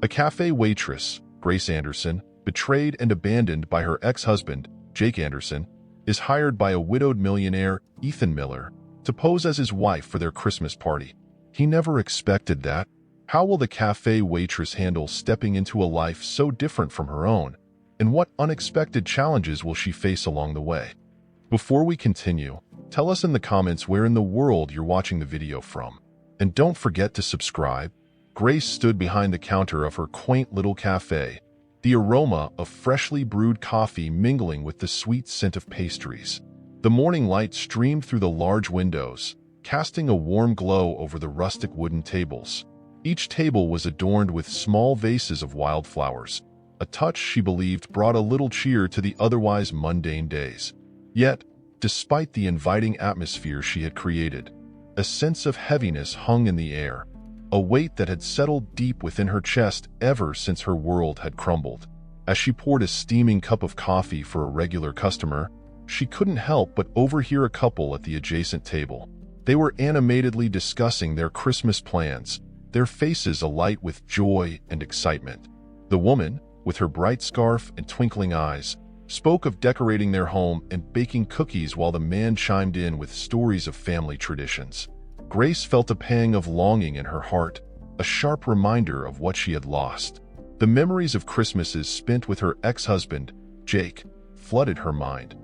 A cafe waitress, Grace Anderson, betrayed and abandoned by her ex-husband, Jake Anderson, is hired by a widowed millionaire, Ethan Miller, to pose as his wife for their Christmas party. He never expected that. How will the cafe waitress handle stepping into a life so different from her own? And what unexpected challenges will she face along the way? Before we continue, tell us in the comments where in the world you're watching the video from. And don't forget to subscribe. Grace stood behind the counter of her quaint little cafe, the aroma of freshly brewed coffee mingling with the sweet scent of pastries. The morning light streamed through the large windows, casting a warm glow over the rustic wooden tables. Each table was adorned with small vases of wildflowers, a touch she believed brought a little cheer to the otherwise mundane days. Yet, despite the inviting atmosphere she had created, a sense of heaviness hung in the air, a weight that had settled deep within her chest ever since her world had crumbled. As she poured a steaming cup of coffee for a regular customer, she couldn't help but overhear a couple at the adjacent table. They were animatedly discussing their Christmas plans, their faces alight with joy and excitement. The woman, with her bright scarf and twinkling eyes, spoke of decorating their home and baking cookies while the man chimed in with stories of family traditions. Grace felt a pang of longing in her heart, a sharp reminder of what she had lost. The memories of Christmases spent with her ex-husband, Jake, flooded her mind.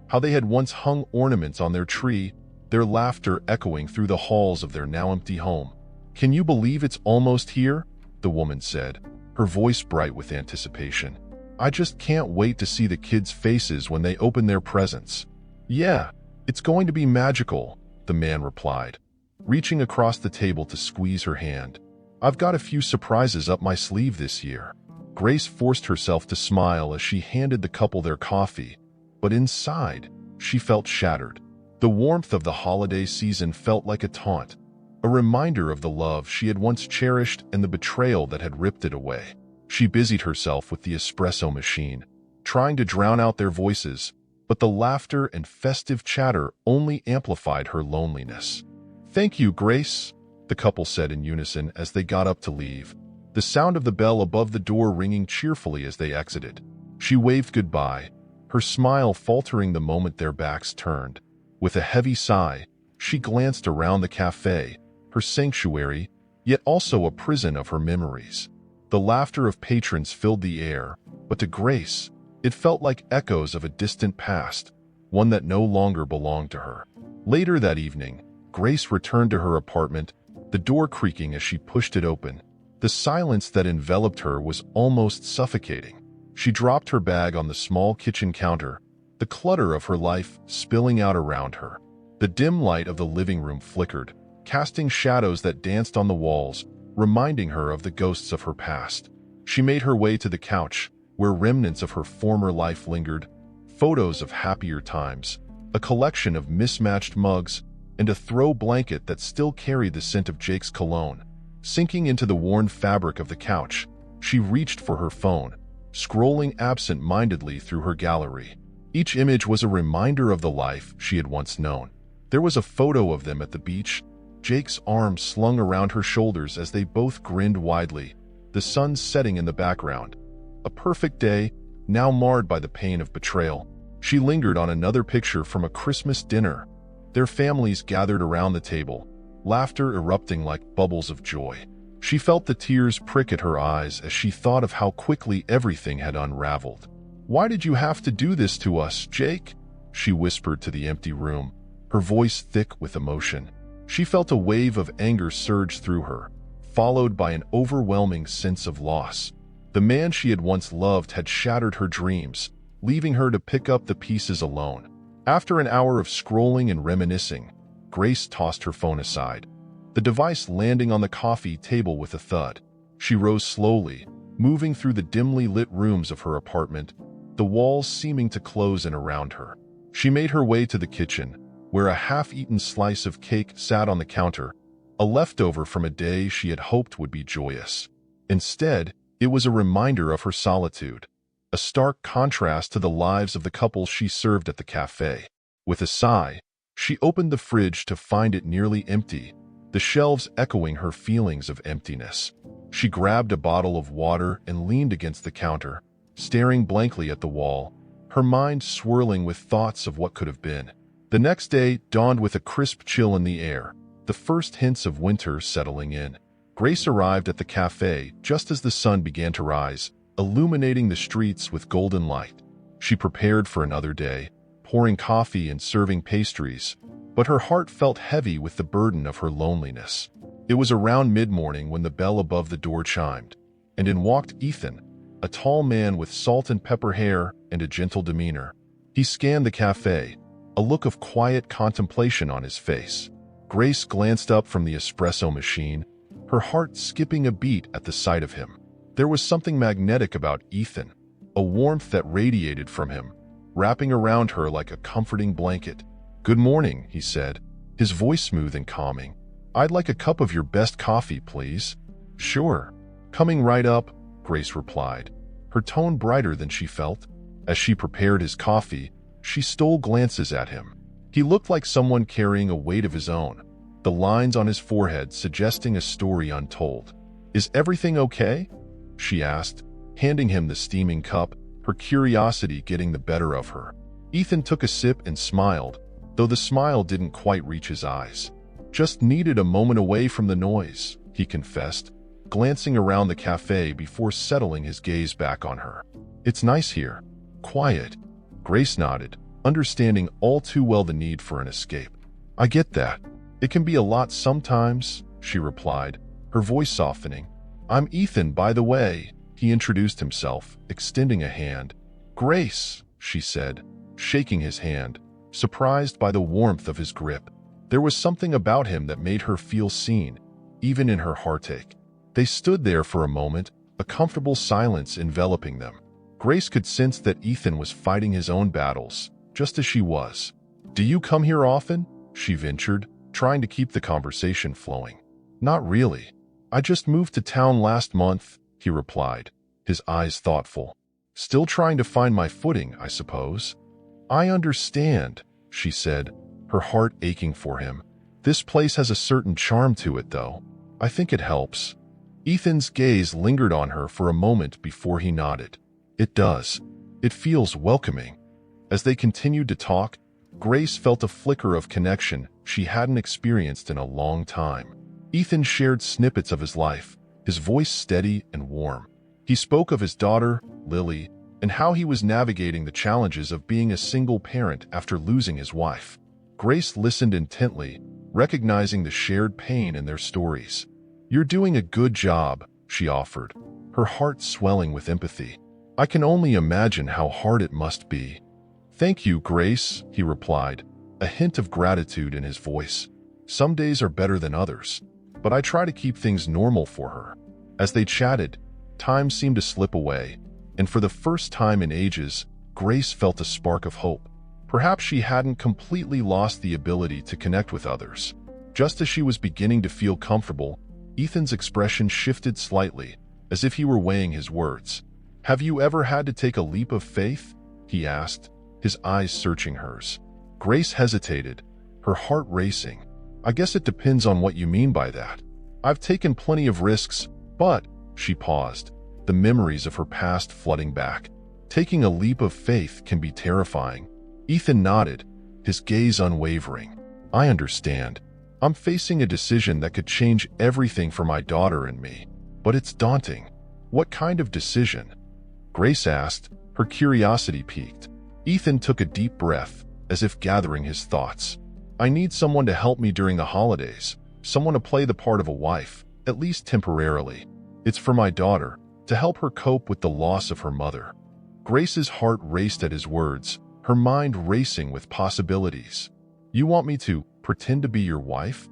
How they had once hung ornaments on their tree, their laughter echoing through the halls of their now empty home. "Can you believe it's almost here?" the woman said, her voice bright with anticipation. "I just can't wait to see the kids' faces when they open their presents." "Yeah, it's going to be magical," the man replied, reaching across the table to squeeze her hand. "I've got a few surprises up my sleeve this year." Grace forced herself to smile as she handed the couple their coffee, but inside, she felt shattered. The warmth of the holiday season felt like a taunt, a reminder of the love she had once cherished and the betrayal that had ripped it away. She busied herself with the espresso machine, trying to drown out their voices, but the laughter and festive chatter only amplified her loneliness. "Thank you, Grace," the couple said in unison as they got up to leave, the sound of the bell above the door ringing cheerfully as they exited. She waved goodbye, her smile faltering the moment their backs turned. With a heavy sigh, she glanced around the cafe, her sanctuary, yet also a prison of her memories. The laughter of patrons filled the air, but to Grace, it felt like echoes of a distant past, one that no longer belonged to her. Later that evening, Grace returned to her apartment, the door creaking as she pushed it open. The silence that enveloped her was almost suffocating. She dropped her bag on the small kitchen counter, the clutter of her life spilling out around her. The dim light of the living room flickered, casting shadows that danced on the walls, reminding her of the ghosts of her past. She made her way to the couch, where remnants of her former life lingered, photos of happier times, a collection of mismatched mugs, and a throw blanket that still carried the scent of Jake's cologne. Sinking into the worn fabric of the couch, she reached for her phone, scrolling absent-mindedly through her gallery. Each image was a reminder of the life she had once known. There was a photo of them at the beach, Jake's arms slung around her shoulders as they both grinned widely, the sun setting in the background. A perfect day, now marred by the pain of betrayal. She lingered on another picture from a Christmas dinner, their families gathered around the table, laughter erupting like bubbles of joy. She felt the tears prick at her eyes as she thought of how quickly everything had unraveled. "Why did you have to do this to us, Jake?" she whispered to the empty room, her voice thick with emotion. She felt a wave of anger surge through her, followed by an overwhelming sense of loss. The man she had once loved had shattered her dreams, leaving her to pick up the pieces alone. After an hour of scrolling and reminiscing, Grace tossed her phone aside, the device landing on the coffee table with a thud. She rose slowly, moving through the dimly lit rooms of her apartment, the walls seeming to close in around her. She made her way to the kitchen, where a half-eaten slice of cake sat on the counter, a leftover from a day she had hoped would be joyous. Instead, it was a reminder of her solitude, a stark contrast to the lives of the couples she served at the cafe. With a sigh, she opened the fridge to find it nearly empty, the shelves echoing her feelings of emptiness. She grabbed a bottle of water and leaned against the counter, staring blankly at the wall, her mind swirling with thoughts of what could have been. The next day dawned with a crisp chill in the air, the first hints of winter settling in. Grace arrived at the cafe just as the sun began to rise, illuminating the streets with golden light. She prepared for another day, pouring coffee and serving pastries, but her heart felt heavy with the burden of her loneliness. It was around mid-morning when the bell above the door chimed, and in walked Ethan, a tall man with salt and pepper hair and a gentle demeanor. He scanned the cafe, a look of quiet contemplation on his face. Grace glanced up from the espresso machine, her heart skipping a beat at the sight of him. There was something magnetic about Ethan, a warmth that radiated from him, wrapping around her like a comforting blanket. "Good morning," he said, his voice smooth and calming. "I'd like a cup of your best coffee, please." "Sure. Coming right up," Grace replied, her tone brighter than she felt. As she prepared his coffee, she stole glances at him. He looked like someone carrying a weight of his own, the lines on his forehead suggesting a story untold. "Is everything okay?" she asked, handing him the steaming cup, her curiosity getting the better of her. Ethan took a sip and smiled, though the smile didn't quite reach his eyes. "Just needed a moment away from the noise," he confessed, glancing around the cafe before settling his gaze back on her. "It's nice here. Quiet." Grace nodded, understanding all too well the need for an escape. "I get that. It can be a lot sometimes," she replied, her voice softening. "I'm Ethan, by the way," he introduced himself, extending a hand. "Grace," she said, shaking his hand, surprised by the warmth of his grip. There was something about him that made her feel seen, even in her heartache. They stood there for a moment, a comfortable silence enveloping them. Grace could sense that Ethan was fighting his own battles, just as she was. "Do you come here often?" she ventured, trying to keep the conversation flowing. "Not really. I just moved to town last month," he replied, his eyes thoughtful. "Still trying to find my footing, I suppose." "I understand," she said, her heart aching for him. "This place has a certain charm to it, though. I think it helps." Ethan's gaze lingered on her for a moment before he nodded. "It does. It feels welcoming." As they continued to talk, Grace felt a flicker of connection she hadn't experienced in a long time. Ethan shared snippets of his life, his voice steady and warm. He spoke of his daughter, Lily, and how he was navigating the challenges of being a single parent after losing his wife. Grace listened intently, recognizing the shared pain in their stories. "You're doing a good job," she offered, her heart swelling with empathy. "I can only imagine how hard it must be." "Thank you, Grace," he replied, a hint of gratitude in his voice. "Some days are better than others, but I try to keep things normal for her." As they chatted, time seemed to slip away, and for the first time in ages, Grace felt a spark of hope. Perhaps she hadn't completely lost the ability to connect with others. Just as she was beginning to feel comfortable, Ethan's expression shifted slightly, as if he were weighing his words. "Have you ever had to take a leap of faith?" he asked, his eyes searching hers. Grace hesitated, her heart racing. "I guess it depends on what you mean by that. I've taken plenty of risks, but," she paused, the memories of her past flooding back. "Taking a leap of faith can be terrifying." Ethan nodded, his gaze unwavering. "I understand. I'm facing a decision that could change everything for my daughter and me, but it's daunting." "What kind of decision?" Grace asked, her curiosity piqued. Ethan took a deep breath, as if gathering his thoughts. "I need someone to help me during the holidays, someone to play the part of a wife, at least temporarily. It's for my daughter, to help her cope with the loss of her mother." Grace's heart raced at his words, her mind racing with possibilities. "You want me to pretend to be your wife?"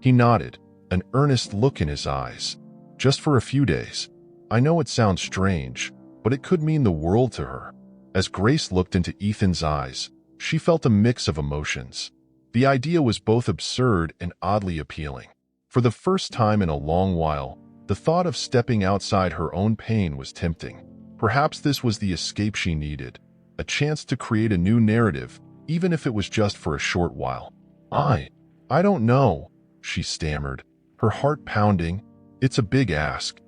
He nodded, an earnest look in his eyes. "Just for a few days. I know it sounds strange, but it could mean the world to her." As Grace looked into Ethan's eyes, she felt a mix of emotions. The idea was both absurd and oddly appealing. For the first time in a long while, the thought of stepping outside her own pain was tempting. Perhaps this was the escape she needed, a chance to create a new narrative, even if it was just for a short while. I don't know," she stammered, her heart pounding. "It's a big ask."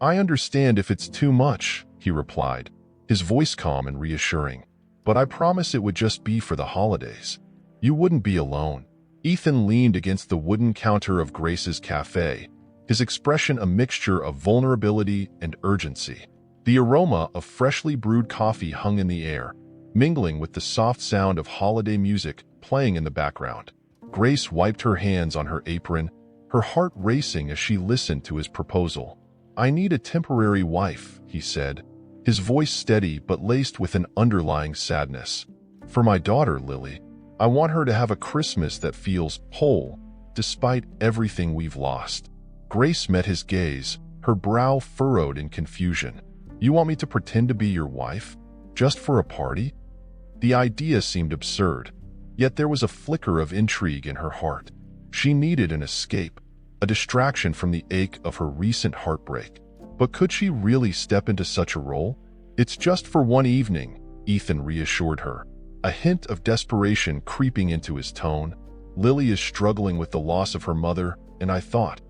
"I understand if it's too much," he replied, his voice calm and reassuring. "But I promise it would just be for the holidays. You wouldn't be alone." Ethan leaned against the wooden counter of Grace's cafe, his expression a mixture of vulnerability and urgency. The aroma of freshly brewed coffee hung in the air, mingling with the soft sound of holiday music playing in the background. Grace wiped her hands on her apron, her heart racing as she listened to his proposal. "I need a temporary wife," he said, his voice steady but laced with an underlying sadness. "For my daughter, Lily. I want her to have a Christmas that feels whole, despite everything we've lost." Grace met his gaze, her brow furrowed in confusion. "You want me to pretend to be your wife? Just for a party?" The idea seemed absurd, yet there was a flicker of intrigue in her heart. She needed an escape, a distraction from the ache of her recent heartbreak. But could she really step into such a role? "It's just for one evening," Ethan reassured her, a hint of desperation creeping into his tone. "Lily is struggling with the loss of her mother, and I thought,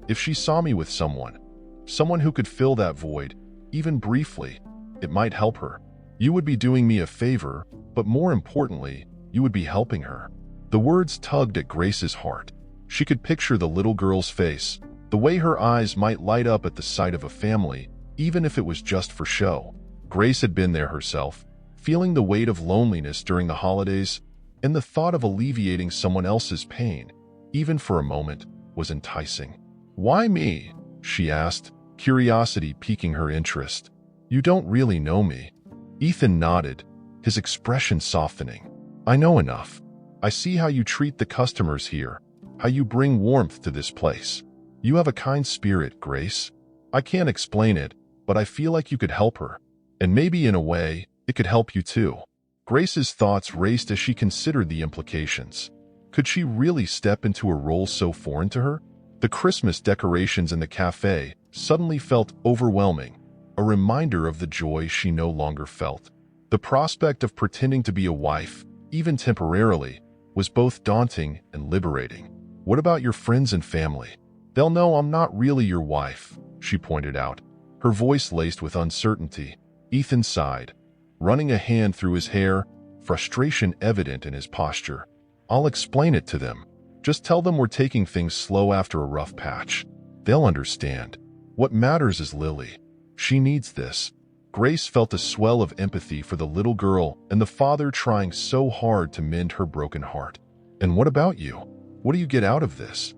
if she saw me with someone who could fill that void, even briefly, it might help her. You would be doing me a favor, but more importantly, you would be helping her." The words tugged at Grace's heart. She could picture the little girl's face, the way her eyes might light up at the sight of a family, even if it was just for show. Grace had been there herself, feeling the weight of loneliness during the holidays, and the thought of alleviating someone else's pain, even for a moment, was enticing. "Why me?" she asked, curiosity piquing her interest. "You don't really know me." Ethan nodded, his expression softening. "I know enough. I see how you treat the customers here, how you bring warmth to this place. You have a kind spirit, Grace. I can't explain it, but I feel like you could help her. And maybe in a way, it could help you too." Grace's thoughts raced as she considered the implications. Could she really step into a role so foreign to her? The Christmas decorations in the cafe suddenly felt overwhelming, a reminder of the joy she no longer felt. The prospect of pretending to be a wife, even temporarily, was both daunting and liberating. "What about your friends and family? They'll know I'm not really your wife," she pointed out, her voice laced with uncertainty. Ethan sighed, running a hand through his hair, frustration evident in his posture. "I'll explain it to them. Just tell them we're taking things slow after a rough patch. They'll understand. What matters is Lily. She needs this." Grace felt a swell of empathy for the little girl and the father trying so hard to mend her broken heart. "And what about you? What do you get out of this?"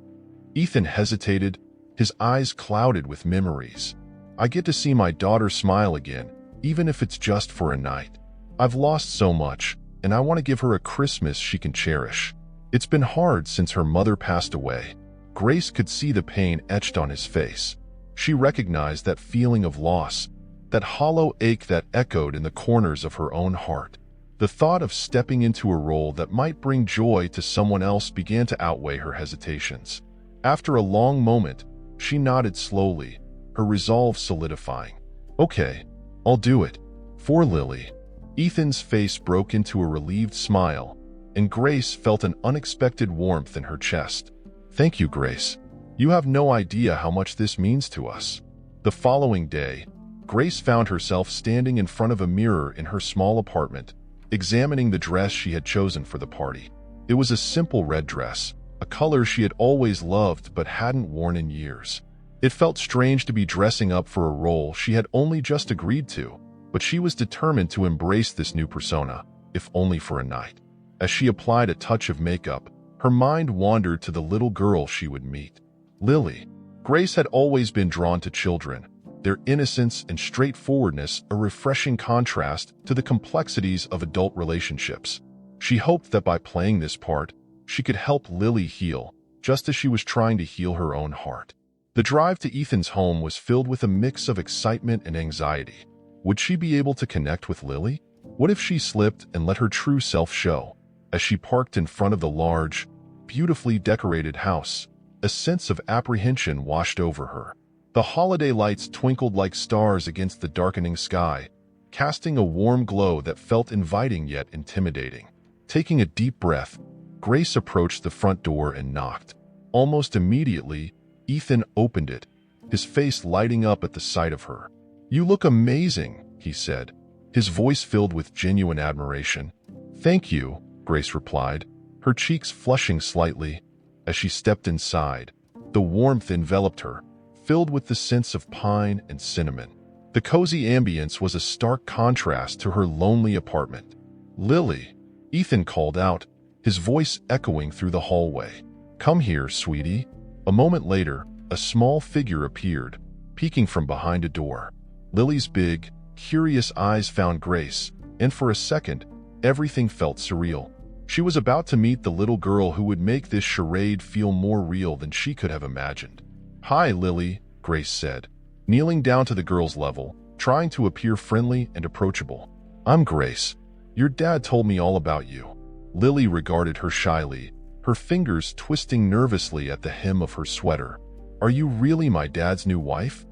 Ethan hesitated, his eyes clouded with memories. "I get to see my daughter smile again, even if it's just for a night. I've lost so much, and I want to give her a Christmas she can cherish. It's been hard since her mother passed away." Grace could see the pain etched on his face. She recognized that feeling of loss, that hollow ache that echoed in the corners of her own heart. The thought of stepping into a role that might bring joy to someone else began to outweigh her hesitations. After a long moment, she nodded slowly, her resolve solidifying. "Okay, I'll do it. For Lily." Ethan's face broke into a relieved smile, and Grace felt an unexpected warmth in her chest. "Thank you, Grace. You have no idea how much this means to us." The following day, Grace found herself standing in front of a mirror in her small apartment, examining the dress she had chosen for the party. It was a simple red dress, a color she had always loved but hadn't worn in years. It felt strange to be dressing up for a role she had only just agreed to, but she was determined to embrace this new persona, if only for a night. As she applied a touch of makeup, her mind wandered to the little girl she would meet. Lily. Grace had always been drawn to children, their innocence and straightforwardness a refreshing contrast to the complexities of adult relationships. She hoped that by playing this part, she could help Lily heal, just as she was trying to heal her own heart. The drive to Ethan's home was filled with a mix of excitement and anxiety. Would she be able to connect with Lily? What if she slipped and let her true self show? As she parked in front of the large, beautifully decorated house, a sense of apprehension washed over her. The holiday lights twinkled like stars against the darkening sky, casting a warm glow that felt inviting yet intimidating. Taking a deep breath, Grace approached the front door and knocked. Almost immediately, Ethan opened it, his face lighting up at the sight of her. "You look amazing," he said, his voice filled with genuine admiration. "Thank you," Grace replied, her cheeks flushing slightly. As she stepped inside, the warmth enveloped her, filled with the scents of pine and cinnamon. The cozy ambience was a stark contrast to her lonely apartment. "Lily," Ethan called out, his voice echoing through the hallway. "Come here, sweetie." A moment later, a small figure appeared, peeking from behind a door. Lily's big, curious eyes found Grace, and for a second, everything felt surreal. She was about to meet the little girl who would make this charade feel more real than she could have imagined. "Hi, Lily," Grace said, kneeling down to the girl's level, trying to appear friendly and approachable. "I'm Grace. Your dad told me all about you." Lily regarded her shyly, her fingers twisting nervously at the hem of her sweater. "Are you really my dad's new wife?"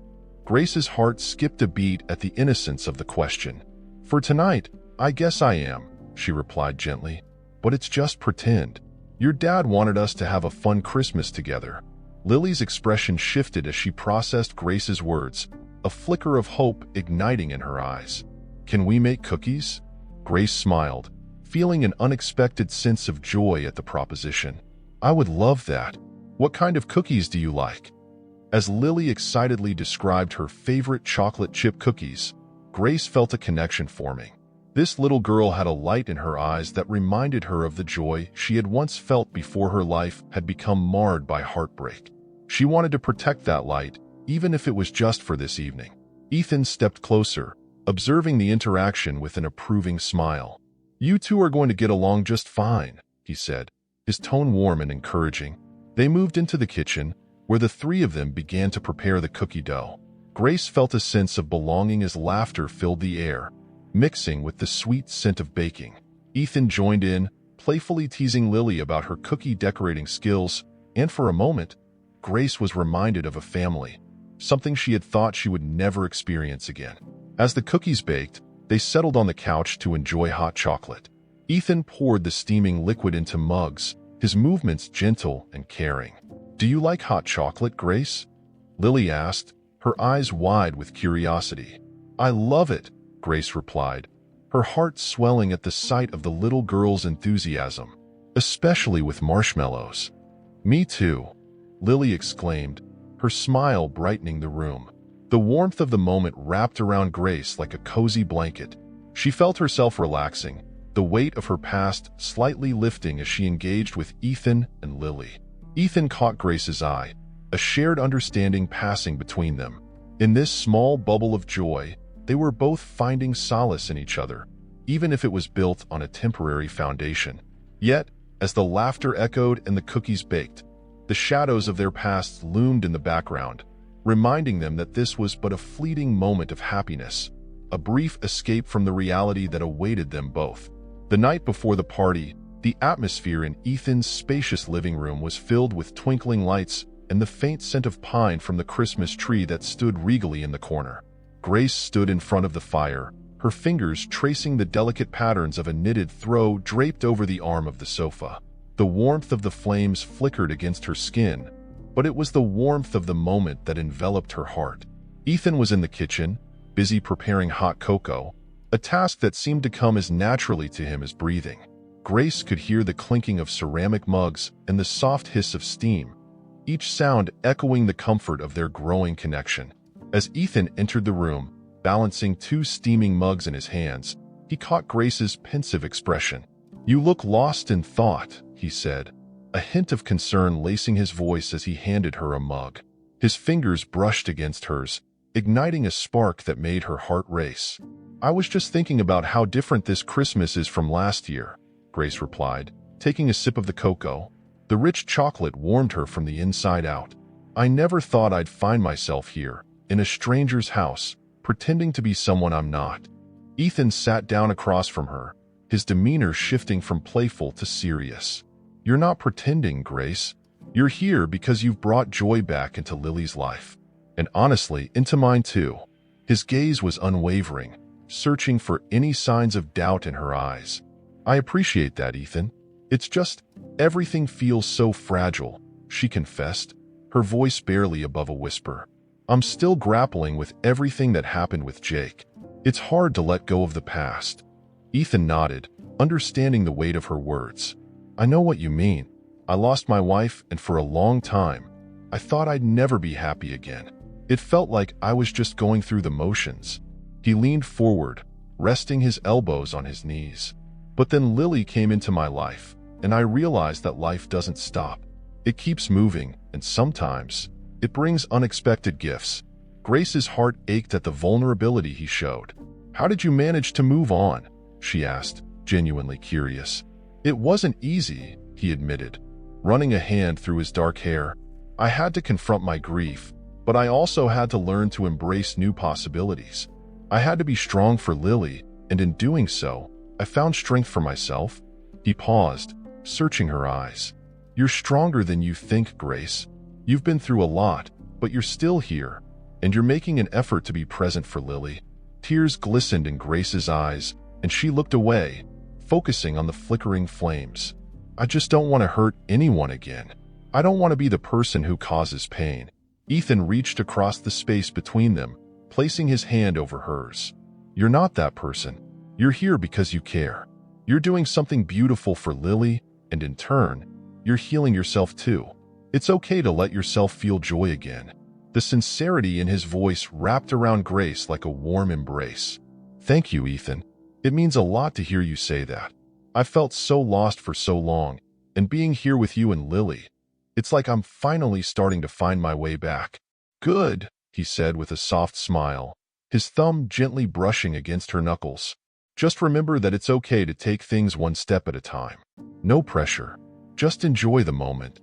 Grace's heart skipped a beat at the innocence of the question. "For tonight, I guess I am," she replied gently. "But it's just pretend. Your dad wanted us to have a fun Christmas together." Lily's expression shifted as she processed Grace's words, a flicker of hope igniting in her eyes. "Can we make cookies?" Grace smiled, feeling an unexpected sense of joy at the proposition. "I would love that. What kind of cookies do you like?" As Lily excitedly described her favorite chocolate chip cookies, Grace felt a connection forming. This little girl had a light in her eyes that reminded her of the joy she had once felt before her life had become marred by heartbreak. She wanted to protect that light, even if it was just for this evening. Ethan stepped closer, observing the interaction with an approving smile. "You two are going to get along just fine," he said, his tone warm and encouraging. They moved into the kitchen, where the three of them began to prepare the cookie dough. Grace felt a sense of belonging as laughter filled the air, mixing with the sweet scent of baking. Ethan joined in, playfully teasing Lily about her cookie decorating skills, and for a moment, Grace was reminded of a family, something she had thought she would never experience again. As the cookies baked, they settled on the couch to enjoy hot chocolate. Ethan poured the steaming liquid into mugs, his movements gentle and caring. "Do you like hot chocolate, Grace?" Lily asked, her eyes wide with curiosity. "I love it," Grace replied, her heart swelling at the sight of the little girl's enthusiasm, "especially with marshmallows." "Me too," Lily exclaimed, her smile brightening the room. The warmth of the moment wrapped around Grace like a cozy blanket. She felt herself relaxing, the weight of her past slightly lifting as she engaged with Ethan and Lily. Ethan caught Grace's eye, a shared understanding passing between them. In this small bubble of joy, they were both finding solace in each other, even if it was built on a temporary foundation. Yet, as the laughter echoed and the cookies baked, the shadows of their pasts loomed in the background, reminding them that this was but a fleeting moment of happiness, a brief escape from the reality that awaited them both. The night before the party, the atmosphere in Ethan's spacious living room was filled with twinkling lights and the faint scent of pine from the Christmas tree that stood regally in the corner. Grace stood in front of the fire, her fingers tracing the delicate patterns of a knitted throw draped over the arm of the sofa. The warmth of the flames flickered against her skin, but it was the warmth of the moment that enveloped her heart. Ethan was in the kitchen, busy preparing hot cocoa, a task that seemed to come as naturally to him as breathing. Grace could hear the clinking of ceramic mugs and the soft hiss of steam, each sound echoing the comfort of their growing connection. As Ethan entered the room, balancing two steaming mugs in his hands, he caught Grace's pensive expression. "You look lost in thought," he said, a hint of concern lacing his voice as he handed her a mug. His fingers brushed against hers, igniting a spark that made her heart race. "I was just thinking about how different this Christmas is from last year," Grace replied, taking a sip of the cocoa. The rich chocolate warmed her from the inside out. "I never thought I'd find myself here, in a stranger's house, pretending to be someone I'm not." Ethan sat down across from her, his demeanor shifting from playful to serious. "You're not pretending, Grace. You're here because you've brought joy back into Lily's life. And honestly, into mine too." His gaze was unwavering, searching for any signs of doubt in her eyes. "I appreciate that, Ethan. It's just, everything feels so fragile," she confessed, her voice barely above a whisper. I'm still grappling with everything that happened with Jake. It's hard to let go of the past. Ethan nodded, understanding the weight of her words. I know what you mean. I lost my wife, and for a long time, I thought I'd never be happy again. It felt like I was just going through the motions. He leaned forward, resting his elbows on his knees. But then Lily came into my life, and I realized that life doesn't stop. It keeps moving, and sometimes it brings unexpected gifts. Grace's heart ached at the vulnerability he showed. How did you manage to move on? She asked, genuinely curious. It wasn't easy, he admitted, running a hand through his dark hair. I had to confront my grief, but I also had to learn to embrace new possibilities. I had to be strong for Lily, and in doing so, I found strength for myself. He paused, searching her eyes. You're stronger than you think, Grace. You've been through a lot, but you're still here, and you're making an effort to be present for Lily. Tears glistened in Grace's eyes, and she looked away, focusing on the flickering flames. I just don't want to hurt anyone again. I don't want to be the person who causes pain. Ethan reached across the space between them, placing his hand over hers. You're not that person. You're here because you care. You're doing something beautiful for Lily, and in turn, you're healing yourself too. It's okay to let yourself feel joy again. The sincerity in his voice wrapped around Grace like a warm embrace. Thank you, Ethan. It means a lot to hear you say that. I felt so lost for so long, and being here with you and Lily, it's like I'm finally starting to find my way back. Good, he said with a soft smile, his thumb gently brushing against her knuckles. Just remember that it's okay to take things one step at a time. No pressure. Just enjoy the moment.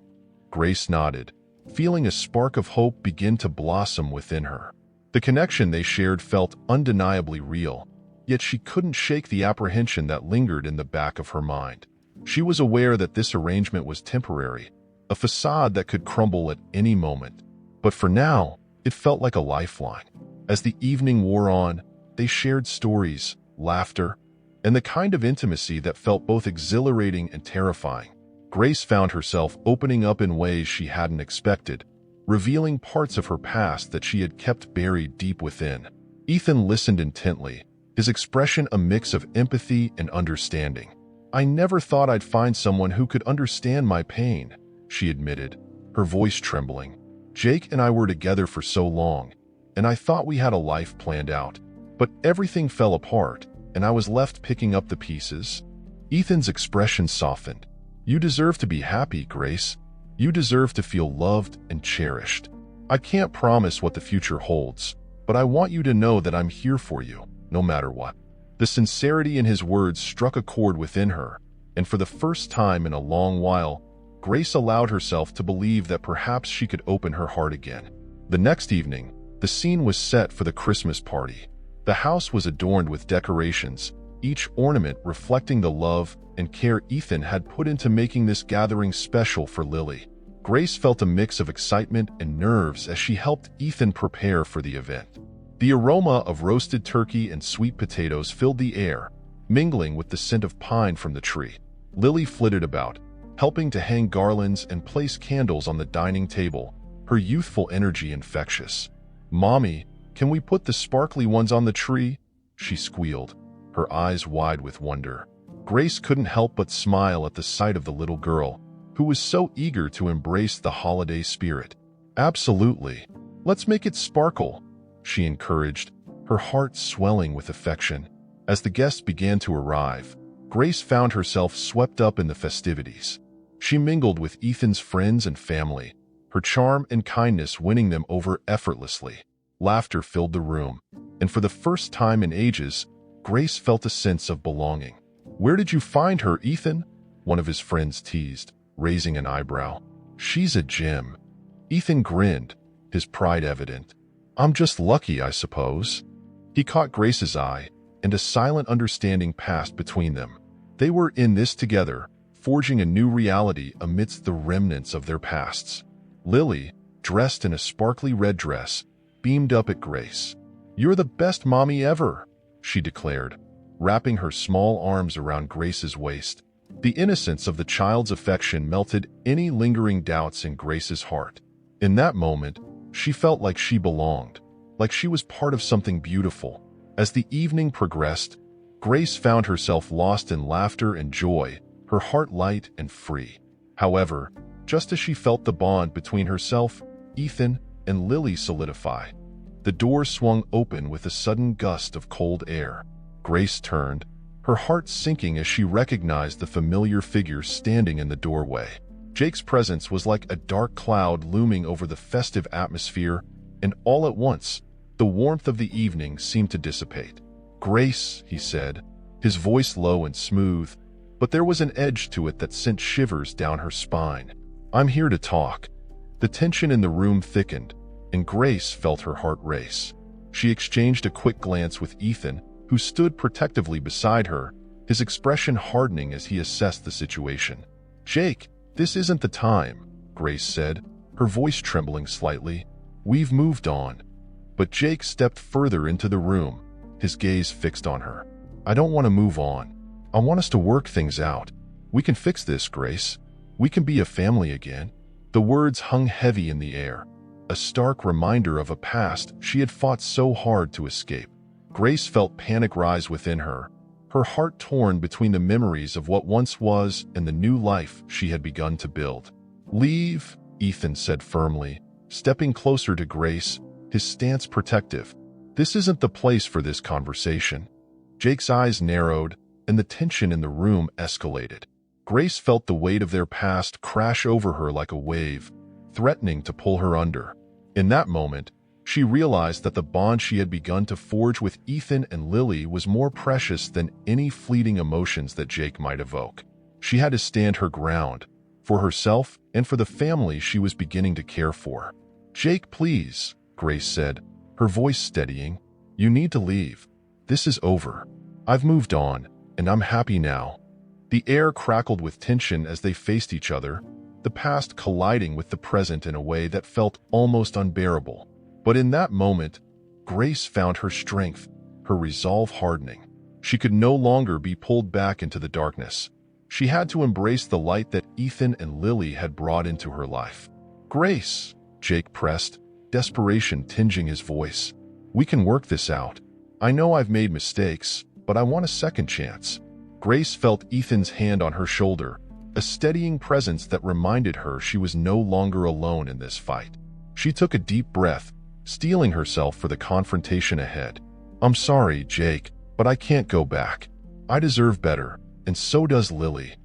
Grace nodded, feeling a spark of hope begin to blossom within her. The connection they shared felt undeniably real, yet she couldn't shake the apprehension that lingered in the back of her mind. She was aware that this arrangement was temporary, a facade that could crumble at any moment. But for now, it felt like a lifeline. As the evening wore on, they shared stories, laughter, and the kind of intimacy that felt both exhilarating and terrifying. Grace found herself opening up in ways she hadn't expected, revealing parts of her past that she had kept buried deep within. Ethan listened intently, his expression a mix of empathy and understanding. I never thought I'd find someone who could understand my pain, she admitted, her voice trembling. Jake and I were together for so long, and I thought we had a life planned out. But everything fell apart, and I was left picking up the pieces. Ethan's expression softened. You deserve to be happy, Grace. You deserve to feel loved and cherished. I can't promise what the future holds, but I want you to know that I'm here for you, no matter what. The sincerity in his words struck a chord within her, and for the first time in a long while, Grace allowed herself to believe that perhaps she could open her heart again. The next evening, the scene was set for the Christmas party. The house was adorned with decorations, each ornament reflecting the love and care Ethan had put into making this gathering special for Lily. Grace felt a mix of excitement and nerves as she helped Ethan prepare for the event. The aroma of roasted turkey and sweet potatoes filled the air, mingling with the scent of pine from the tree. Lily flitted about, helping to hang garlands and place candles on the dining table, her youthful energy infectious. Mommy, can we put the sparkly ones on the tree? She squealed, her eyes wide with wonder. Grace couldn't help but smile at the sight of the little girl, who was so eager to embrace the holiday spirit. Absolutely. Let's make it sparkle, she encouraged, her heart swelling with affection. As the guests began to arrive, Grace found herself swept up in the festivities. She mingled with Ethan's friends and family, her charm and kindness winning them over effortlessly. Laughter filled the room, and for the first time in ages, Grace felt a sense of belonging. Where did you find her, Ethan? One of his friends teased, raising an eyebrow. She's a gem. Ethan grinned, his pride evident. I'm just lucky, I suppose. He caught Grace's eye, and a silent understanding passed between them. They were in this together, forging a new reality amidst the remnants of their pasts. Lily, dressed in a sparkly red dress, beamed up at Grace. You're the best mommy ever, she declared, wrapping her small arms around Grace's waist. The innocence of the child's affection melted any lingering doubts in Grace's heart. In that moment, She felt like she belonged, like she was part of something beautiful. As the evening progressed, Grace found herself lost in laughter and joy, her heart light and free. However, just as she felt the bond between herself, Ethan, and Lily solidify, the door swung open with a sudden gust of cold air. Grace turned, her heart sinking as she recognized the familiar figure standing in the doorway. Jake's presence was like a dark cloud looming over the festive atmosphere, and all at once, the warmth of the evening seemed to dissipate. "Grace," he said, his voice low and smooth, but there was an edge to it that sent shivers down her spine. "I'm here to talk." The tension in the room thickened, and Grace felt her heart race. She exchanged a quick glance with Ethan, who stood protectively beside her, his expression hardening as he assessed the situation. "Jake, this isn't the time," Grace said, her voice trembling slightly. "We've moved on." But Jake stepped further into the room, his gaze fixed on her. "I don't want to move on. I want us to work things out. We can fix this, Grace. We can be a family again." The words hung heavy in the air, a stark reminder of a past she had fought so hard to escape. Grace felt panic rise within her, her heart torn between the memories of what once was and the new life she had begun to build. "Leave," Ethan said firmly, stepping closer to Grace, his stance protective. "This isn't the place for this conversation." Jake's eyes narrowed, and the tension in the room escalated. Grace felt the weight of their past crash over her like a wave, threatening to pull her under. In that moment, she realized that the bond she had begun to forge with Ethan and Lily was more precious than any fleeting emotions that Jake might evoke. She had to stand her ground, for herself and for the family she was beginning to care for. "Jake, please," Grace said, her voice steadying. "You need to leave. This is over. I've moved on, and I'm happy now." The air crackled with tension as they faced each other, the past colliding with the present in a way that felt almost unbearable. But in that moment, Grace found her strength, her resolve hardening. She could no longer be pulled back into the darkness. She had to embrace the light that Ethan and Lily had brought into her life. "Grace," Jake pressed, desperation tinging his voice. "We can work this out. I know I've made mistakes, but I want a second chance." Grace felt Ethan's hand on her shoulder, a steadying presence that reminded her she was no longer alone in this fight. She took a deep breath, steeling herself for the confrontation ahead. "I'm sorry, Jake, but I can't go back. I deserve better, and so does Lily."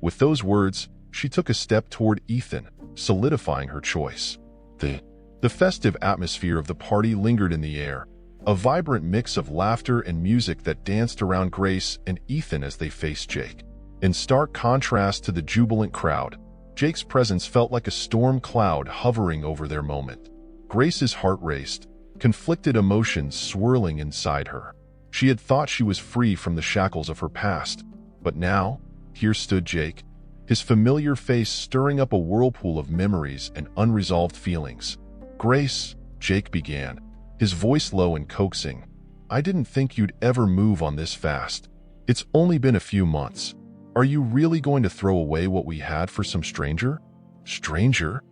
With those words, she took a step toward Ethan, solidifying her choice. The festive atmosphere of the party lingered in the air, a vibrant mix of laughter and music that danced around Grace and Ethan as they faced Jake. In stark contrast to the jubilant crowd, Jake's presence felt like a storm cloud hovering over their moment. Grace's heart raced, conflicted emotions swirling inside her. She had thought she was free from the shackles of her past, but now, here stood Jake, his familiar face stirring up a whirlpool of memories and unresolved feelings. "Grace," Jake began, his voice low and coaxing, "I didn't think you'd ever move on this fast. It's only been a few months. Are you really going to throw away what we had for some stranger?" "Stranger?"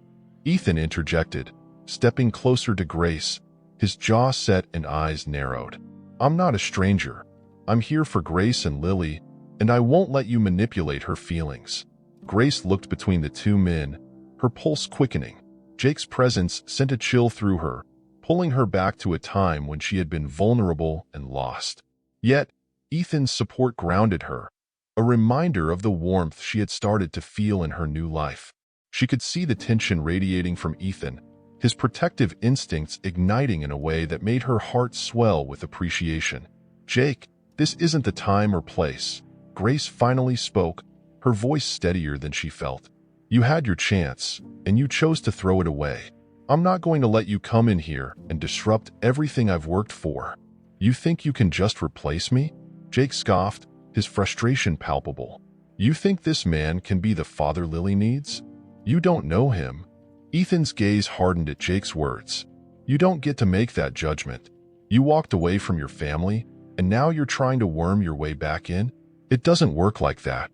Ethan interjected, stepping closer to Grace, his jaw set and eyes narrowed. "I'm not a stranger. I'm here for Grace and Lily, and I won't let you manipulate her feelings." Grace looked between the two men, her pulse quickening. Jake's presence sent a chill through her, pulling her back to a time when she had been vulnerable and lost. Yet, Ethan's support grounded her, a reminder of the warmth she had started to feel in her new life. She could see the tension radiating from Ethan, his protective instincts igniting in a way that made her heart swell with appreciation. "Jake, this isn't the time or place," Grace finally spoke, her voice steadier than she felt. "You had your chance, and you chose to throw it away. I'm not going to let you come in here and disrupt everything I've worked for. You think you can just replace me?" Jake scoffed, his frustration palpable. "You think this man can be the father Lily needs? You don't know him." Ethan's gaze hardened at Jake's words. "You don't get to make that judgment. You walked away from your family, and now you're trying to worm your way back in? It doesn't work like that."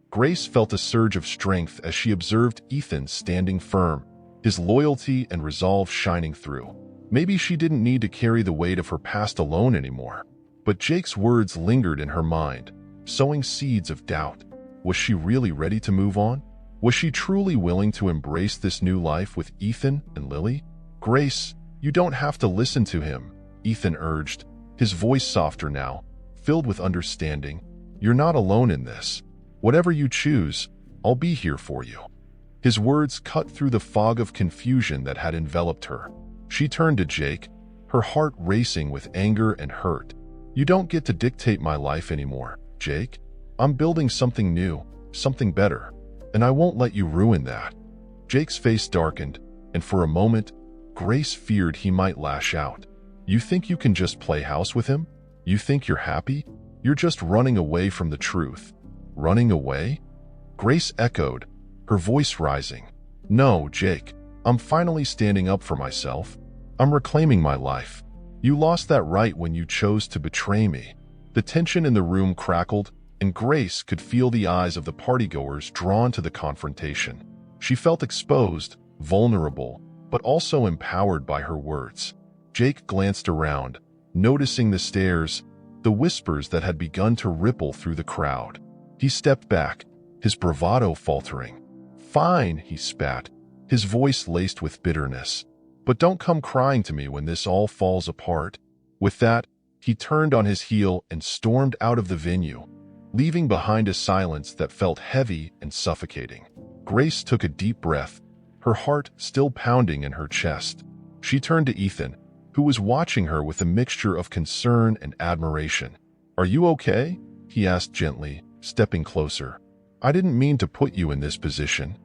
Grace felt a surge of strength as she observed Ethan standing firm, his loyalty and resolve shining through. Maybe she didn't need to carry the weight of her past alone anymore. But Jake's words lingered in her mind, sowing seeds of doubt. Was she really ready to move on? Was she truly willing to embrace this new life with Ethan and Lily? "Grace, you don't have to listen to him," Ethan urged, his voice softer now, filled with understanding. "You're not alone in this. Whatever you choose, I'll be here for you." His words cut through the fog of confusion that had enveloped her. She turned to Jake, her heart racing with anger and hurt. "You don't get to dictate my life anymore, Jake. I'm building something new, something better, and I won't let you ruin that." Jake's face darkened, and for a moment, Grace feared he might lash out. "You think you can just play house with him? You think you're happy? You're just running away from the truth." "Running away?" Grace echoed, her voice rising. "No, Jake, I'm finally standing up for myself. I'm reclaiming my life. You lost that right when you chose to betray me." The tension in the room crackled, and Grace could feel the eyes of the partygoers drawn to the confrontation. She felt exposed, vulnerable, but also empowered by her words. Jake glanced around, noticing the stares, the whispers that had begun to ripple through the crowd. He stepped back, his bravado faltering. "Fine," he spat, his voice laced with bitterness. "But don't come crying to me when this all falls apart." With that, he turned on his heel and stormed out of the venue, leaving behind a silence that felt heavy and suffocating. Grace took a deep breath, her heart still pounding in her chest. She turned to Ethan, who was watching her with a mixture of concern and admiration. "Are you okay?" he asked gently, stepping closer. "I didn't mean to put you in this position."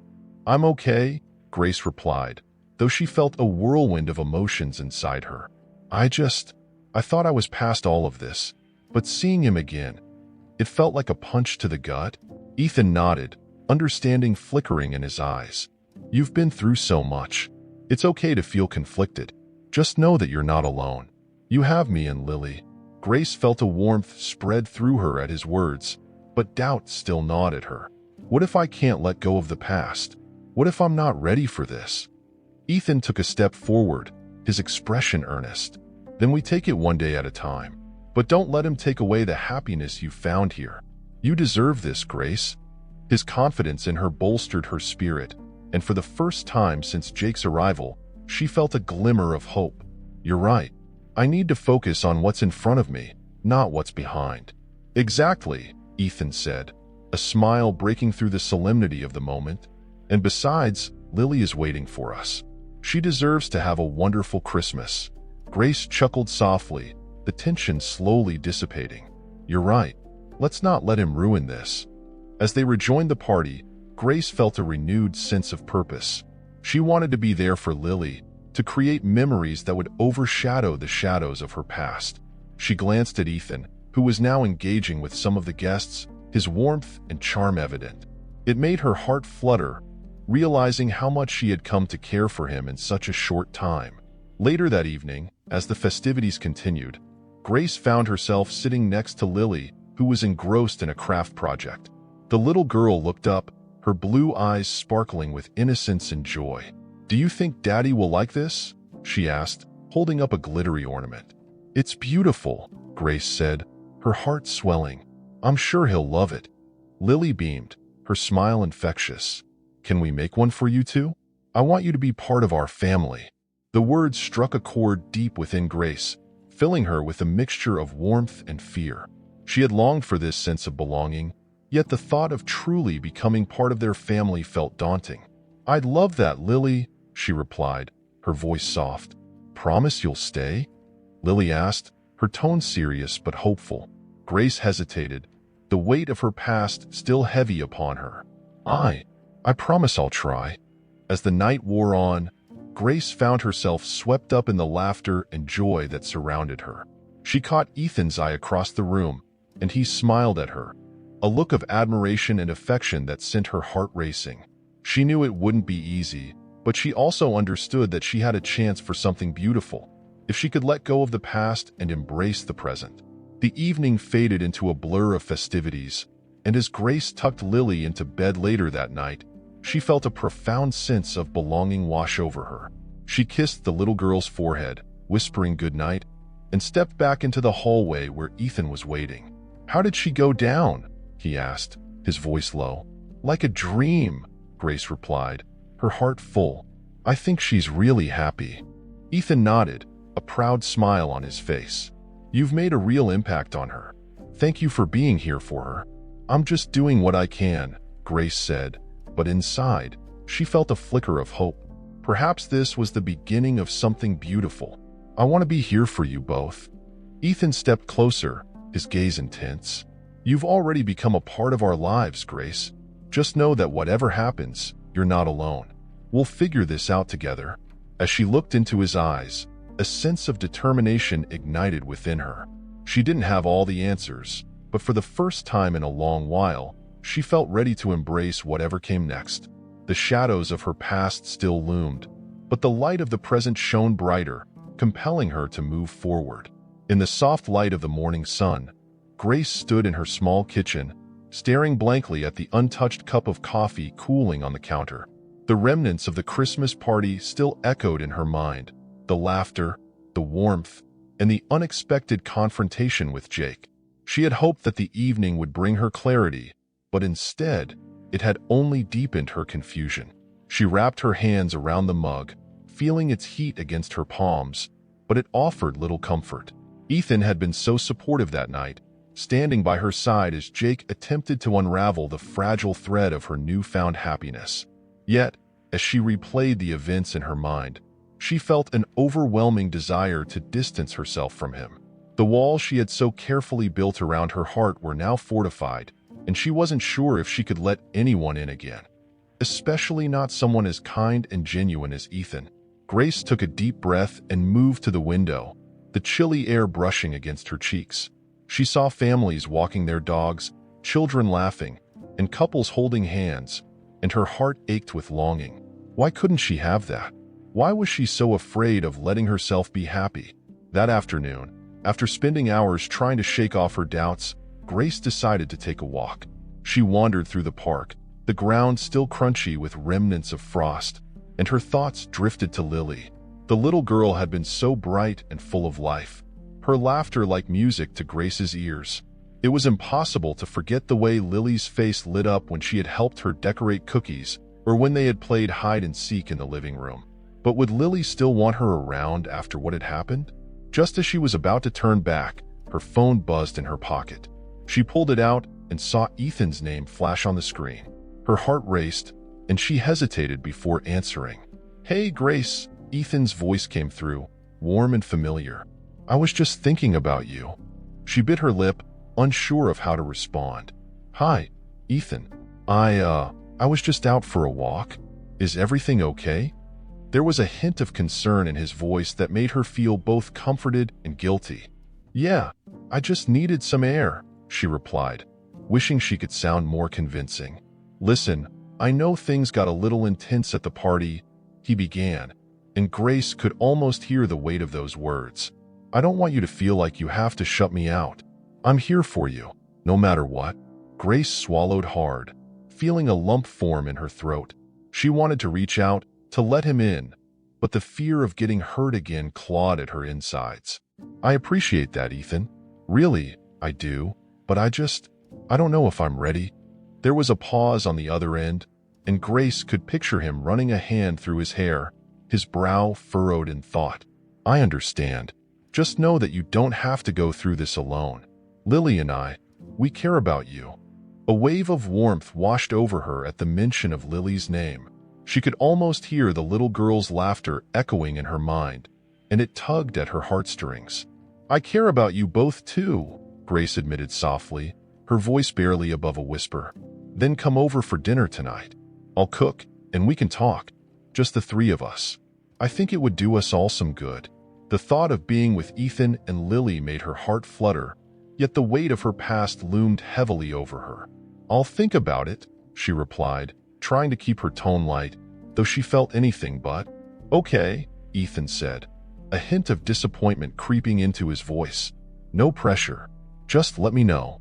"I'm okay," Grace replied, though she felt a whirlwind of emotions inside her. I thought I was past all of this, but seeing him again, it felt like a punch to the gut." Ethan nodded, understanding flickering in his eyes. "You've been through so much. It's okay to feel conflicted. Just know that you're not alone. You have me and Lily." Grace felt a warmth spread through her at his words, but doubt still gnawed at her. What if I can't let go of the past? What if I'm not ready for this? Ethan took a step forward, his expression earnest. "Then we take it one day at a time. But don't let him take away the happiness you found here. You deserve this, Grace." His confidence in her bolstered her spirit, and for the first time since Jake's arrival, she felt a glimmer of hope. "You're right. I need to focus on what's in front of me, not what's behind." "Exactly," Ethan said, a smile breaking through the solemnity of the moment. "And besides, Lily is waiting for us. She deserves to have a wonderful Christmas." Grace chuckled softly, the tension slowly dissipating. "You're right. Let's not let him ruin this." As they rejoined the party, Grace felt a renewed sense of purpose. She wanted to be there for Lily, to create memories that would overshadow the shadows of her past. She glanced at Ethan, who was now engaging with some of the guests, his warmth and charm evident. It made her heart flutter, realizing how much she had come to care for him in such a short time. Later that evening, as the festivities continued, Grace found herself sitting next to Lily, who was engrossed in a craft project. The little girl looked up, her blue eyes sparkling with innocence and joy. "Do you think Daddy will like this?" she asked, holding up a glittery ornament. "It's beautiful," Grace said, her heart swelling. "I'm sure he'll love it." Lily beamed, her smile infectious. "Can we make one for you two? I want you to be part of our family." The words struck a chord deep within Grace, filling her with a mixture of warmth and fear. She had longed for this sense of belonging, yet the thought of truly becoming part of their family felt daunting. "I'd love that, Lily," she replied, her voice soft. "Promise you'll stay?" Lily asked, her tone serious but hopeful. Grace hesitated, the weight of her past still heavy upon her. I promise I'll try." As the night wore on, Grace found herself swept up in the laughter and joy that surrounded her. She caught Ethan's eye across the room, and he smiled at her, a look of admiration and affection that sent her heart racing. She knew it wouldn't be easy, but she also understood that she had a chance for something beautiful, if she could let go of the past and embrace the present. The evening faded into a blur of festivities, and as Grace tucked Lily into bed later that night, she felt a profound sense of belonging wash over her. She kissed the little girl's forehead, whispering goodnight, and stepped back into the hallway where Ethan was waiting. "How did she go down?" he asked, his voice low. "Like a dream," Grace replied, her heart full. "I think she's really happy." Ethan nodded, a proud smile on his face. "You've made a real impact on her. Thank you for being here for her." "I'm just doing what I can," Grace said, but inside, she felt a flicker of hope. Perhaps this was the beginning of something beautiful. "I want to be here for you both." Ethan stepped closer, his gaze intense. "You've already become a part of our lives, Grace. Just know that whatever happens, you're not alone. We'll figure this out together." As she looked into his eyes, a sense of determination ignited within her. She didn't have all the answers, but for the first time in a long while, she felt ready to embrace whatever came next. The shadows of her past still loomed, but the light of the present shone brighter, compelling her to move forward. In the soft light of the morning sun, Grace stood in her small kitchen, staring blankly at the untouched cup of coffee cooling on the counter. The remnants of the Christmas party still echoed in her mind, the laughter, the warmth, and the unexpected confrontation with Jake. She had hoped that the evening would bring her clarity, but instead, it had only deepened her confusion. She wrapped her hands around the mug, feeling its heat against her palms, but it offered little comfort. Ethan had been so supportive that night, standing by her side as Jake attempted to unravel the fragile thread of her newfound happiness. Yet, as she replayed the events in her mind, she felt an overwhelming desire to distance herself from him. The walls she had so carefully built around her heart were now fortified, and she wasn't sure if she could let anyone in again. Especially not someone as kind and genuine as Ethan. Grace took a deep breath and moved to the window, the chilly air brushing against her cheeks. She saw families walking their dogs, children laughing, and couples holding hands, and her heart ached with longing. Why couldn't she have that? Why was she so afraid of letting herself be happy? That afternoon, after spending hours trying to shake off her doubts, Grace decided to take a walk. She wandered through the park, the ground still crunchy with remnants of frost, and her thoughts drifted to Lily. The little girl had been so bright and full of life, her laughter like music to Grace's ears. It was impossible to forget the way Lily's face lit up when she had helped her decorate cookies or when they had played hide-and-seek in the living room. But would Lily still want her around after what had happened? Just as she was about to turn back, her phone buzzed in her pocket. She pulled it out and saw Ethan's name flash on the screen. Her heart raced, and she hesitated before answering. "Hey, Grace," Ethan's voice came through, warm and familiar. "I was just thinking about you." She bit her lip, unsure of how to respond. "Hi, Ethan. I was just out for a walk. Is everything okay?" There was a hint of concern in his voice that made her feel both comforted and guilty. "Yeah, I just needed some air," she replied, wishing she could sound more convincing. "Listen, I know things got a little intense at the party," he began, and Grace could almost hear the weight of those words. "I don't want you to feel like you have to shut me out. I'm here for you, no matter what." Grace swallowed hard, feeling a lump form in her throat. She wanted to reach out, to let him in, but the fear of getting hurt again clawed at her insides. "I appreciate that, Ethan. Really, I do, but I don't know if I'm ready." There was a pause on the other end, and Grace could picture him running a hand through his hair, his brow furrowed in thought. "I understand. Just know that you don't have to go through this alone. Lily and we care about you." A wave of warmth washed over her at the mention of Lily's name. She could almost hear the little girl's laughter echoing in her mind, and it tugged at her heartstrings. "I care about you both too," Grace admitted softly, her voice barely above a whisper. "Then come over for dinner tonight. I'll cook, and we can talk. Just the three of us. I think it would do us all some good." The thought of being with Ethan and Lily made her heart flutter, yet the weight of her past loomed heavily over her. "I'll think about it," she replied, trying to keep her tone light, though she felt anything but. "Okay," Ethan said, a hint of disappointment creeping into his voice. "No pressure. Just let me know."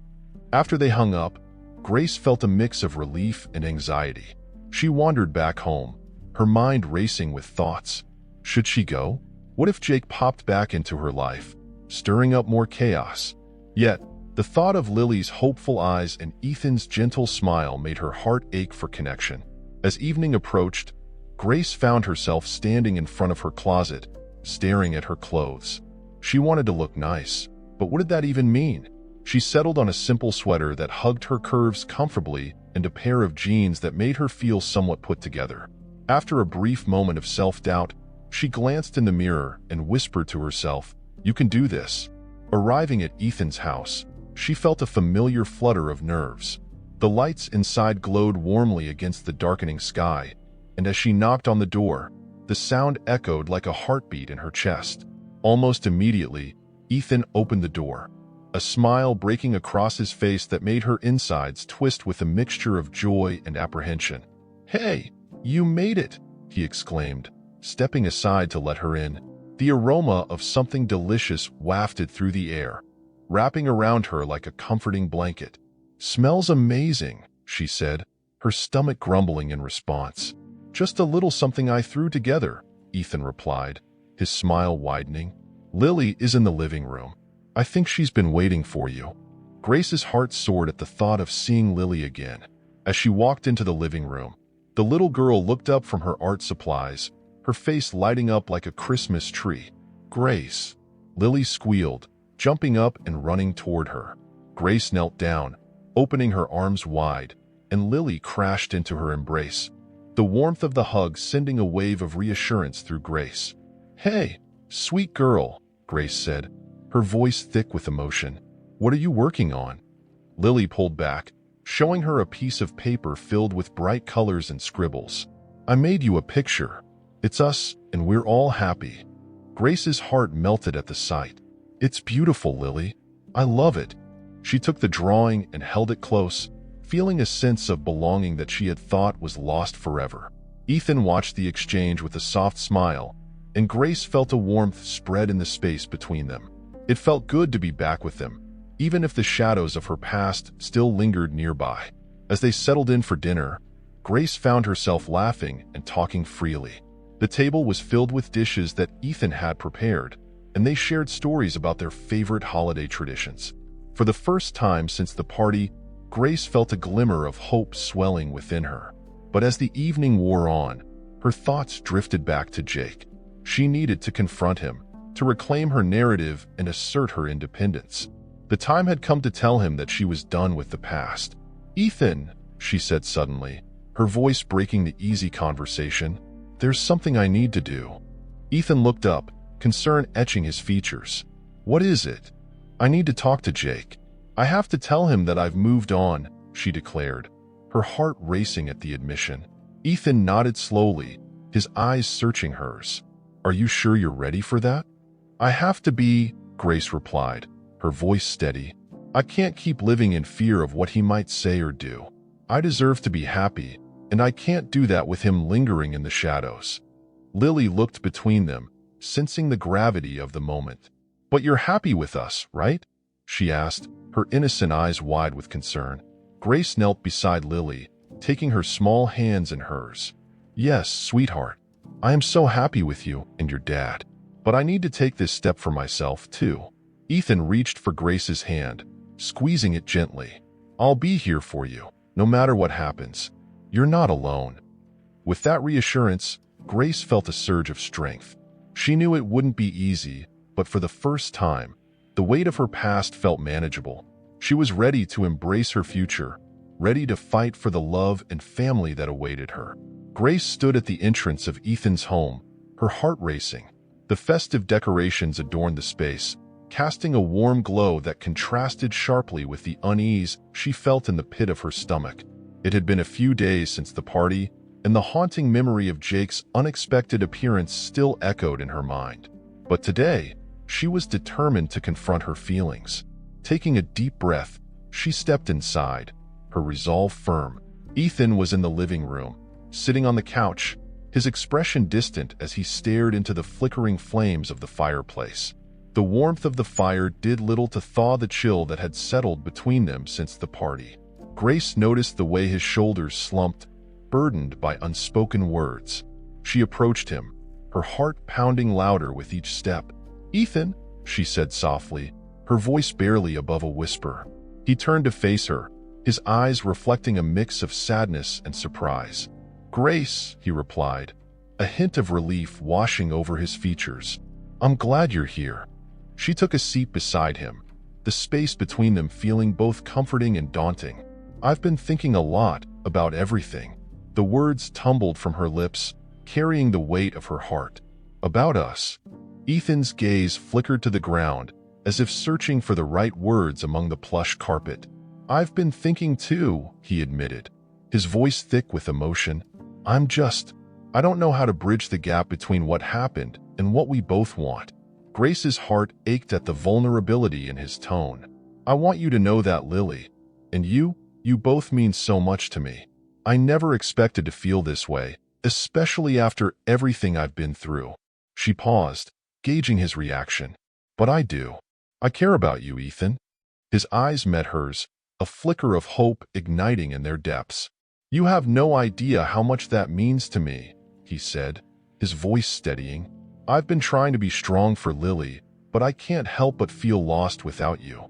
After they hung up, Grace felt a mix of relief and anxiety. She wandered back home, her mind racing with thoughts. Should she go? What if Jake popped back into her life, stirring up more chaos? Yet, the thought of Lily's hopeful eyes and Ethan's gentle smile made her heart ache for connection. As evening approached, Grace found herself standing in front of her closet, staring at her clothes. She wanted to look nice, but what did that even mean? She settled on a simple sweater that hugged her curves comfortably and a pair of jeans that made her feel somewhat put together. After a brief moment of self-doubt, she glanced in the mirror and whispered to herself, "You can do this." Arriving at Ethan's house, she felt a familiar flutter of nerves. The lights inside glowed warmly against the darkening sky, and as she knocked on the door, the sound echoed like a heartbeat in her chest. Almost immediately, Ethan opened the door, a smile breaking across his face that made her insides twist with a mixture of joy and apprehension. "Hey, you made it!" he exclaimed, stepping aside to let her in. The aroma of something delicious wafted through the air, wrapping around her like a comforting blanket. "Smells amazing," she said, her stomach grumbling in response. "Just a little something I threw together," Ethan replied, his smile widening. "Lily is in the living room. I think she's been waiting for you." Grace's heart soared at the thought of seeing Lily again. As she walked into the living room, the little girl looked up from her art supplies, her face lighting up like a Christmas tree. "Grace!" Lily squealed, jumping up and running toward her. Grace knelt down, opening her arms wide, and Lily crashed into her embrace, the warmth of the hug sending a wave of reassurance through Grace. "Hey, sweet girl," Grace said, her voice thick with emotion. "What are you working on?" Lily pulled back, showing her a piece of paper filled with bright colors and scribbles. "I made you a picture. It's us, and we're all happy." Grace's heart melted at the sight. "It's beautiful, Lily. I love it." She took the drawing and held it close, feeling a sense of belonging that she had thought was lost forever. Ethan watched the exchange with a soft smile, and Grace felt a warmth spread in the space between them. It felt good to be back with them, even if the shadows of her past still lingered nearby. As they settled in for dinner, Grace found herself laughing and talking freely. The table was filled with dishes that Ethan had prepared, and they shared stories about their favorite holiday traditions. For the first time since the party, Grace felt a glimmer of hope swelling within her. But as the evening wore on, her thoughts drifted back to Jake. She needed to confront him, to reclaim her narrative and assert her independence. The time had come to tell him that she was done with the past. "Ethan," she said suddenly, her voice breaking the easy conversation, "there's something I need to do." Ethan looked up, concern etching his features. "What is it?" "I need to talk to Jake. I have to tell him that I've moved on," she declared, her heart racing at the admission. Ethan nodded slowly, his eyes searching hers. "Are you sure you're ready for that?" "I have to be," Grace replied, her voice steady. "I can't keep living in fear of what he might say or do. I deserve to be happy, and I can't do that with him lingering in the shadows." Lily looked between them, sensing the gravity of the moment. "But you're happy with us, right?" she asked, her innocent eyes wide with concern. Grace knelt beside Lily, taking her small hands in hers. "Yes, sweetheart. I am so happy with you and your dad. But I need to take this step for myself, too." Ethan reached for Grace's hand, squeezing it gently. "I'll be here for you, no matter what happens. You're not alone." With that reassurance, Grace felt a surge of strength. She knew it wouldn't be easy, but for the first time, the weight of her past felt manageable. She was ready to embrace her future, ready to fight for the love and family that awaited her. Grace stood at the entrance of Ethan's home, her heart racing. The festive decorations adorned the space, casting a warm glow that contrasted sharply with the unease she felt in the pit of her stomach. It had been a few days since the party, and the haunting memory of Jake's unexpected appearance still echoed in her mind. But today, she was determined to confront her feelings. Taking a deep breath, she stepped inside, her resolve firm. Ethan was in the living room, sitting on the couch, his expression distant as he stared into the flickering flames of the fireplace. The warmth of the fire did little to thaw the chill that had settled between them since the party. Grace noticed the way his shoulders slumped, burdened by unspoken words. She approached him, her heart pounding louder with each step. "Ethan," she said softly, her voice barely above a whisper. He turned to face her, his eyes reflecting a mix of sadness and surprise. "Grace," he replied, a hint of relief washing over his features. "I'm glad you're here." She took a seat beside him, the space between them feeling both comforting and daunting. "I've been thinking a lot about everything." The words tumbled from her lips, carrying the weight of her heart. "About us." Ethan's gaze flickered to the ground, as if searching for the right words among the plush carpet. "I've been thinking too," he admitted, his voice thick with emotion. I don't know how to bridge the gap between what happened and what we both want." Grace's heart ached at the vulnerability in his tone. "I want you to know that, Lily. And you both mean so much to me. I never expected to feel this way, especially after everything I've been through." She paused, gauging his reaction. "But I do. I care about you, Ethan." His eyes met hers, a flicker of hope igniting in their depths. "You have no idea how much that means to me," he said, his voice steadying. "I've been trying to be strong for Lily, but I can't help but feel lost without you."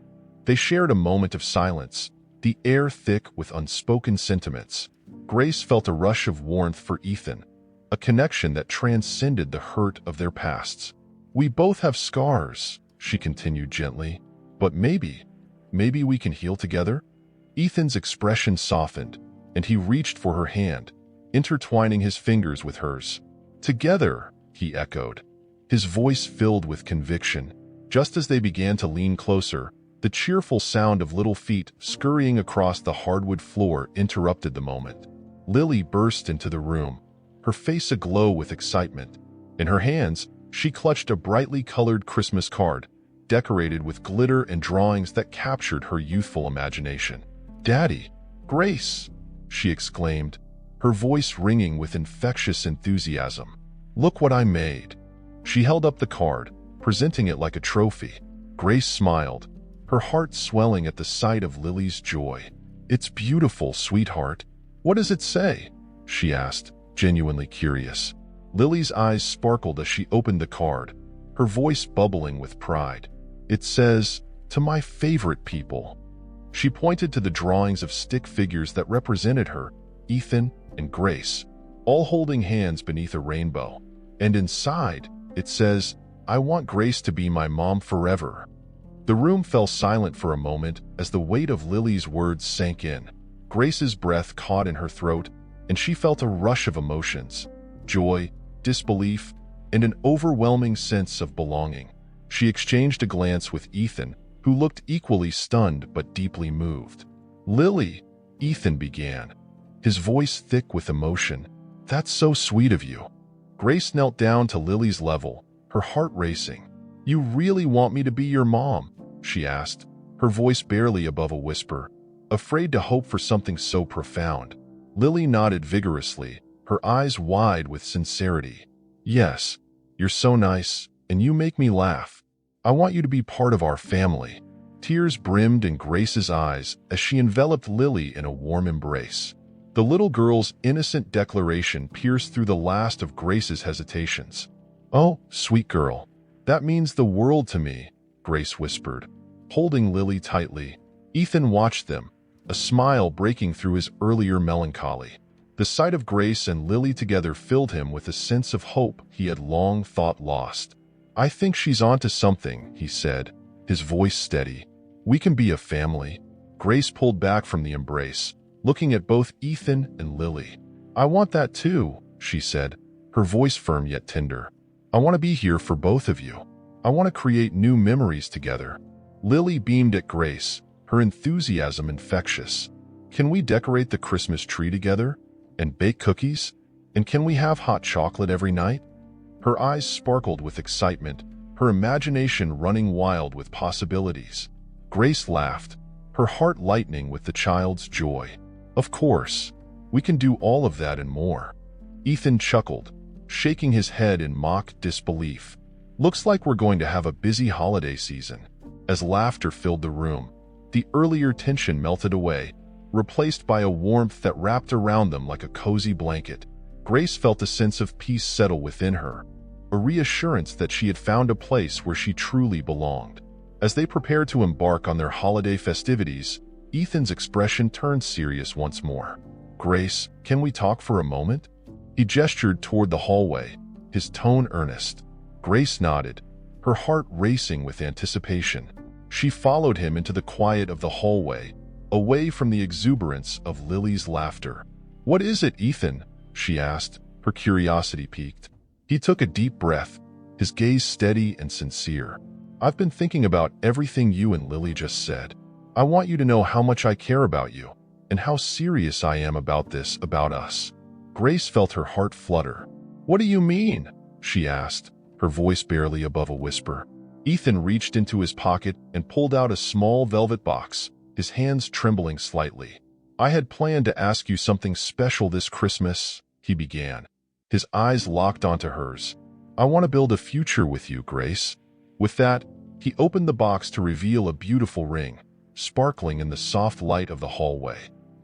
They shared a moment of silence, the air thick with unspoken sentiments. Grace felt a rush of warmth for Ethan, a connection that transcended the hurt of their pasts. "We both have scars," she continued gently, "but maybe we can heal together." Ethan's expression softened, and he reached for her hand, intertwining his fingers with hers. "Together," he echoed, his voice filled with conviction. Just as they began to lean closer, the cheerful sound of little feet scurrying across the hardwood floor interrupted the moment. Lily burst into the room, her face aglow with excitement. In her hands, she clutched a brightly colored Christmas card, decorated with glitter and drawings that captured her youthful imagination. "Daddy, Grace!" she exclaimed, her voice ringing with infectious enthusiasm. "Look what I made." She held up the card, presenting it like a trophy. Grace smiled, her heart swelling at the sight of Lily's joy. "It's beautiful, sweetheart. What does it say?" she asked, genuinely curious. Lily's eyes sparkled as she opened the card, her voice bubbling with pride. "It says, 'To my favorite people.'" She pointed to the drawings of stick figures that represented her, Ethan, and Grace, all holding hands beneath a rainbow. And inside, it says, "I want Grace to be my mom forever." The room fell silent for a moment as the weight of Lily's words sank in. Grace's breath caught in her throat, and she felt a rush of emotions: joy, disbelief, and an overwhelming sense of belonging. She exchanged a glance with Ethan, who looked equally stunned but deeply moved. "Lily," Ethan began, his voice thick with emotion, "that's so sweet of you." Grace knelt down to Lily's level, her heart racing. "You really want me to be your mom?" she asked, her voice barely above a whisper, afraid to hope for something so profound. Lily nodded vigorously, her eyes wide with sincerity. "Yes, you're so nice, and you make me laugh. I want you to be part of our family." Tears brimmed in Grace's eyes as she enveloped Lily in a warm embrace. The little girl's innocent declaration pierced through the last of Grace's hesitations. "Oh, sweet girl, that means the world to me," Grace whispered, holding Lily tightly. Ethan watched them, a smile breaking through his earlier melancholy. The sight of Grace and Lily together filled him with a sense of hope he had long thought lost. "I think she's onto something," he said, his voice steady. "We can be a family." Grace pulled back from the embrace, looking at both Ethan and Lily. "I want that too," she said, her voice firm yet tender. "I want to be here for both of you. I want to create new memories together." Lily beamed at Grace, her enthusiasm infectious. "Can we decorate the Christmas tree together? And bake cookies? And can we have hot chocolate every night?" Her eyes sparkled with excitement, her imagination running wild with possibilities. Grace laughed, her heart lightening with the child's joy. "Of course, we can do all of that and more." Ethan chuckled, shaking his head in mock disbelief. "Looks like we're going to have a busy holiday season." As laughter filled the room, the earlier tension melted away, replaced by a warmth that wrapped around them like a cozy blanket. Grace felt a sense of peace settle within her, a reassurance that she had found a place where she truly belonged. As they prepared to embark on their holiday festivities, Ethan's expression turned serious once more. "Grace, can we talk for a moment?" He gestured toward the hallway, his tone earnest. Grace nodded, her heart racing with anticipation. She followed him into the quiet of the hallway, away from the exuberance of Lily's laughter. "What is it, Ethan?" she asked, her curiosity piqued. He took a deep breath, his gaze steady and sincere. "I've been thinking about everything you and Lily just said. I want you to know how much I care about you, and how serious I am about this, about us." Grace felt her heart flutter. "What do you mean?" she asked, her voice barely above a whisper. Ethan reached into his pocket and pulled out a small velvet box, his hands trembling slightly. "I had planned to ask you something special this Christmas," he began, his eyes locked onto hers. "I want to build a future with you, Grace." With that, he opened the box to reveal a beautiful ring, sparkling in the soft light of the hallway.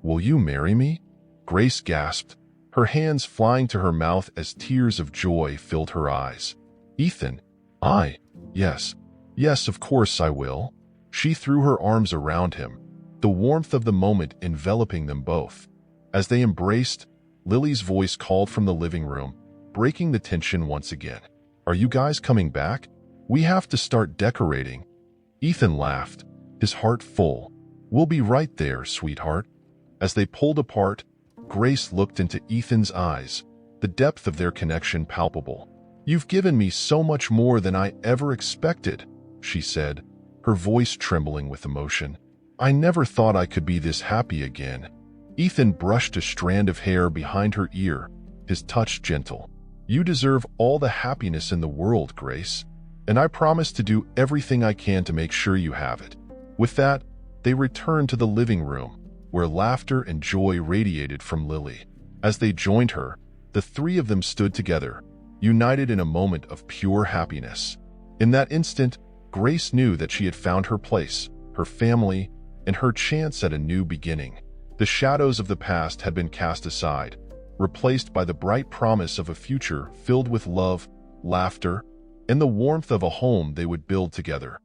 "Will you marry me?" Grace gasped, her hands flying to her mouth as tears of joy filled her eyes. "Ethan, yes, of course I will." She threw her arms around him, the warmth of the moment enveloping them both. As they embraced, Lily's voice called from the living room, breaking the tension once again. "Are you guys coming back? We have to start decorating." Ethan laughed, his heart full. "We'll be right there, sweetheart." As they pulled apart, Grace looked into Ethan's eyes, the depth of their connection palpable. "You've given me so much more than I ever expected," she said, her voice trembling with emotion. "I never thought I could be this happy again." Ethan brushed a strand of hair behind her ear, his touch gentle. "You deserve all the happiness in the world, Grace, and I promise to do everything I can to make sure you have it." With that, they returned to the living room, where laughter and joy radiated from Lily. As they joined her, the three of them stood together, united in a moment of pure happiness. In that instant, Grace knew that she had found her place, her family, and her chance at a new beginning. The shadows of the past had been cast aside, replaced by the bright promise of a future filled with love, laughter, and the warmth of a home they would build together.